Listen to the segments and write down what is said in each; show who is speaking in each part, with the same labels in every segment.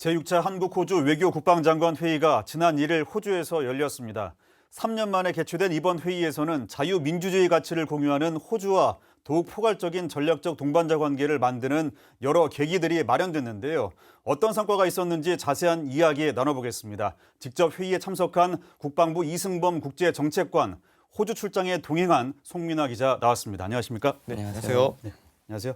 Speaker 1: 제6차 한국-호주 외교-국방장관 회의가 지난 1일 호주에서 열렸습니다. 3년 만에 개최된 이번 회의에서는 자유민주주의 가치를 공유하는 호주와 더욱 포괄적인 전략적 동반자 관계를 만드는 여러 계기들이 마련됐는데요. 어떤 성과가 있었는지 자세한 이야기 나눠보겠습니다. 직접 회의에 참석한 국방부 이승범 국제정책관, 호주 출장에 동행한 송민아 기자 나왔습니다. 안녕하십니까?
Speaker 2: 네, 안녕하세요.
Speaker 1: 네, 안녕하세요.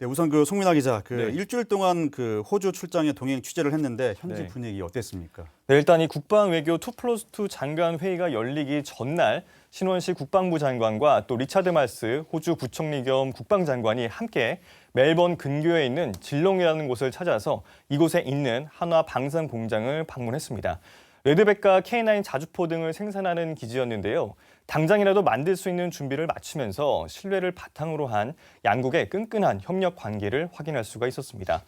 Speaker 1: 네, 우선 송민아 기자, 일주일 동안 호주 출장에 동행 취재를 했는데 현지 분위기 어땠습니까?
Speaker 2: 네, 일단 이 국방 외교 2+2 장관 회의가 열리기 전날 신원식 국방부 장관과 또 리차드 말스 호주 부총리 겸 국방장관이 함께 멜번 근교에 있는 질롱이라는 곳을 찾아서 이곳에 있는 한화 방산 공장을 방문했습니다. 레드백과 K9 자주포 등을 생산하는 기지였는데요. 당장이라도 만들 수 있는 준비를 마치면서 신뢰를 바탕으로 한 양국의 끈끈한 협력 관계를 확인할 수가 있었습니다.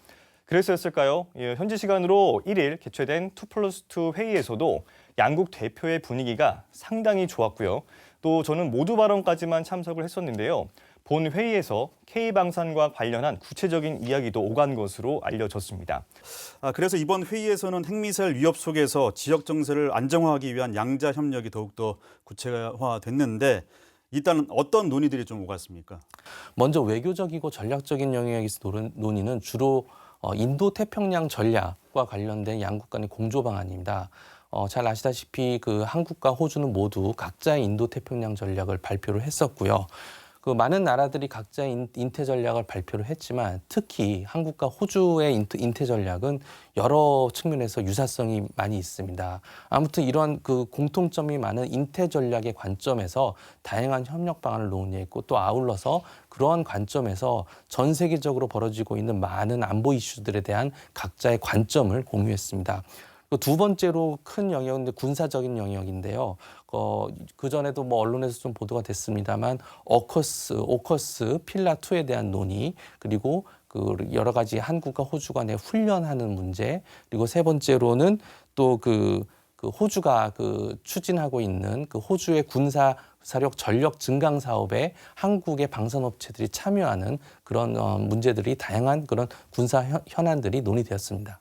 Speaker 2: 그래서였을까요? 현지 시간으로 1일 개최된 2+2 회의에서도 양국 대표의 분위기가 상당히 좋았고요. 또 저는 모두 발언까지만 참석을 했었는데요. 본 회의에서 K방산과 관련한 구체적인 이야기도 오간 것으로 알려졌습니다.
Speaker 1: 그래서 이번 회의에서는 핵미사일 위협 속에서 지역 정세를 안정화하기 위한 양자 협력이 더욱더 구체화됐는데 일단 어떤 논의들이 좀 오갔습니까?
Speaker 3: 먼저 외교적이고 전략적인 영역에서 논의는 주로 인도태평양 전략과 관련된 양국 간의 공조 방안입니다. 잘 아시다시피 한국과 호주는 모두 각자의 인도태평양 전략을 발표를 했었고요. 많은 나라들이 각자의 인태 전략을 발표를 했지만 특히 한국과 호주의 인태 전략은 여러 측면에서 유사성이 많이 있습니다. 아무튼 이런 공통점이 많은 인태 전략의 관점에서 다양한 협력 방안을 논의했고 또 아울러서 그러한 관점에서 전 세계적으로 벌어지고 있는 많은 안보 이슈들에 대한 각자의 관점을 공유했습니다. 두 번째로 큰 영역은 군사적인 영역인데요. 그전에도 언론에서 좀 보도가 됐습니다만 오커스 필라2에 대한 논의, 그리고 여러 가지 한국과 호주 간의 훈련하는 문제, 그리고 세 번째로는 또 호주가 추진하고 있는 호주의 군사력 전력 증강 사업에 한국의 방산업체들이 참여하는 그런 문제들이 다양한 그런 군사 현안들이 논의되었습니다.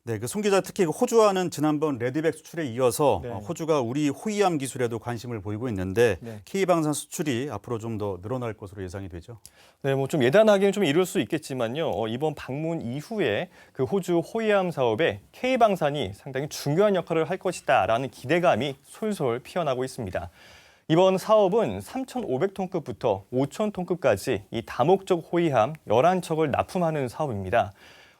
Speaker 1: 네, 송 기자 특히 호주와는 지난번 레드백 수출에 이어서 호주가 우리 호위함 기술에도 관심을 보이고 있는데 K방산 수출이 앞으로 좀 더 늘어날 것으로 예상이 되죠.
Speaker 2: 네, 좀 예단하기는 좀 이룰 수 있겠지만요. 이번 방문 이후에 호주 호위함 사업에 K방산이 상당히 중요한 역할을 할 것이다라는 기대감이 솔솔 피어나고 있습니다. 이번 사업은 3,500톤급부터 5,000톤급까지 이 다목적 호위함 11척을 납품하는 사업입니다.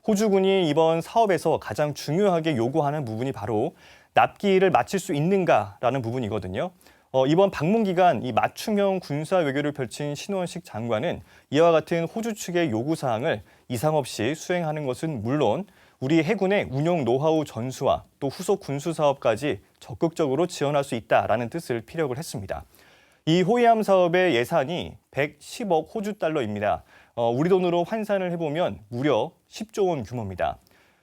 Speaker 2: 호주군이 이번 사업에서 가장 중요하게 요구하는 부분이 바로 납기를 마칠 수 있는가라는 부분이거든요. 이번 방문 기간 이 맞춤형 군사 외교를 펼친 신원식 장관은 이와 같은 호주 측의 요구사항을 이상 없이 수행하는 것은 물론 우리 해군의 운용 노하우 전수와 또 후속 군수 사업까지 적극적으로 지원할 수 있다라는 뜻을 피력을 했습니다. 이 호위함 사업의 예산이 110억 호주 달러입니다. 우리 돈으로 환산을 해보면 무려 10조 원 규모입니다.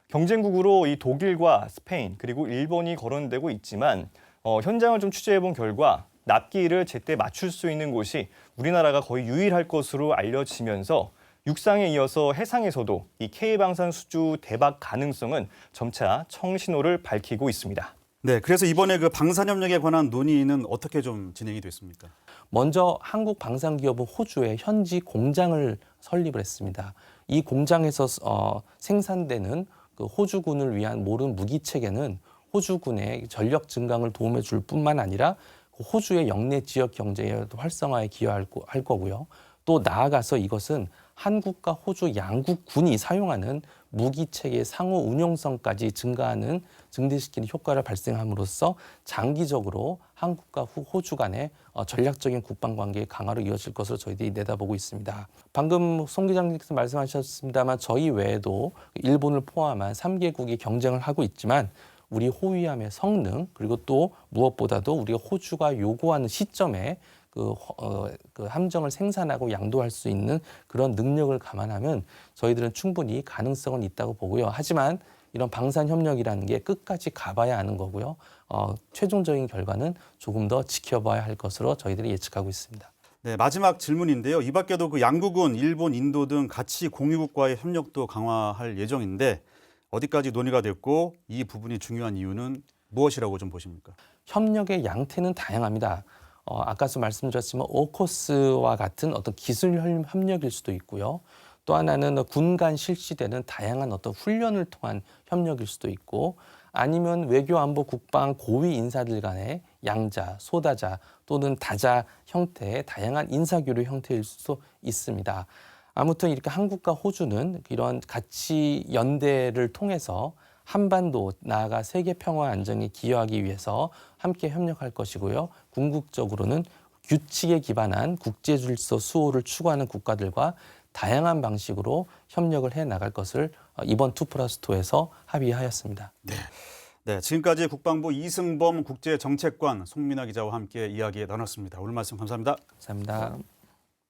Speaker 2: 경쟁국으로 이 독일과 스페인 그리고 일본이 거론되고 있지만 현장을 좀 취재해본 결과 납기를 제때 맞출 수 있는 곳이 우리나라가 거의 유일할 것으로 알려지면서 육상에 이어서 해상에서도 이 K방산 수주 대박 가능성은 점차 청신호를 밝히고 있습니다.
Speaker 1: 네, 그래서 이번에 방산협력에 관한 논의는 어떻게 좀 진행이 됐습니까?
Speaker 3: 먼저 한국 방산기업은 호주에 현지 공장을 설립을 했습니다. 이 공장에서 생산되는 호주군을 위한 모든 무기체계는 호주군의 전력 증강을 도움해 줄 뿐만 아니라 호주의 영내 지역 경제의 활성화에 기여할 거고요. 또 나아가서 이것은 한국과 호주 양국 군이 사용하는 무기체계의 상호 운용성까지 증대시키는 효과를 발생함으로써 장기적으로 한국과 호주 간의 전략적인 국방관계의 강화로 이어질 것으로 저희들이 내다보고 있습니다. 방금 송 기자님께서 말씀하셨습니다만 저희 외에도 일본을 포함한 3개국이 경쟁을 하고 있지만 우리 호위함의 성능 그리고 또 무엇보다도 우리가 호주가 요구하는 시점에 함정을 생산하고 양도할 수 있는 그런 능력을 감안하면 저희들은 충분히 가능성은 있다고 보고요. 하지만 이런 방산협력이라는 게 끝까지 가봐야 하는 거고요. 최종적인 결과는 조금 더 지켜봐야 할 것으로 저희들이 예측하고 있습니다.
Speaker 1: 네, 마지막 질문인데요. 이 밖에도 양국은 일본, 인도 등 가치 공유국과의 협력도 강화할 예정인데 어디까지 논의가 됐고 이 부분이 중요한 이유는 무엇이라고 좀 보십니까?
Speaker 3: 협력의 양태는 다양합니다. 아까도 말씀드렸지만 오코스와 같은 어떤 기술 협력일 수도 있고요. 또 하나는 군 간 실시되는 다양한 어떤 훈련을 통한 협력일 수도 있고 아니면 외교 안보 국방 고위 인사들 간의 양자, 소다자 또는 다자 형태의 다양한 인사교류 형태일 수도 있습니다. 아무튼 이렇게 한국과 호주는 이런 가치 연대를 통해서 한반도 나아가 세계 평화 안정에 기여하기 위해서 함께 협력할 것이고요. 궁극적으로는 규칙에 기반한 국제 질서 수호를 추구하는 국가들과 다양한 방식으로 협력을 해 나갈 것을 이번 2+2에서 합의하였습니다.
Speaker 1: 네, 지금까지 국방부 이승범 국제정책관 송민아 기자와 함께 이야기 나눴습니다. 오늘 말씀 감사합니다.
Speaker 3: 감사합니다.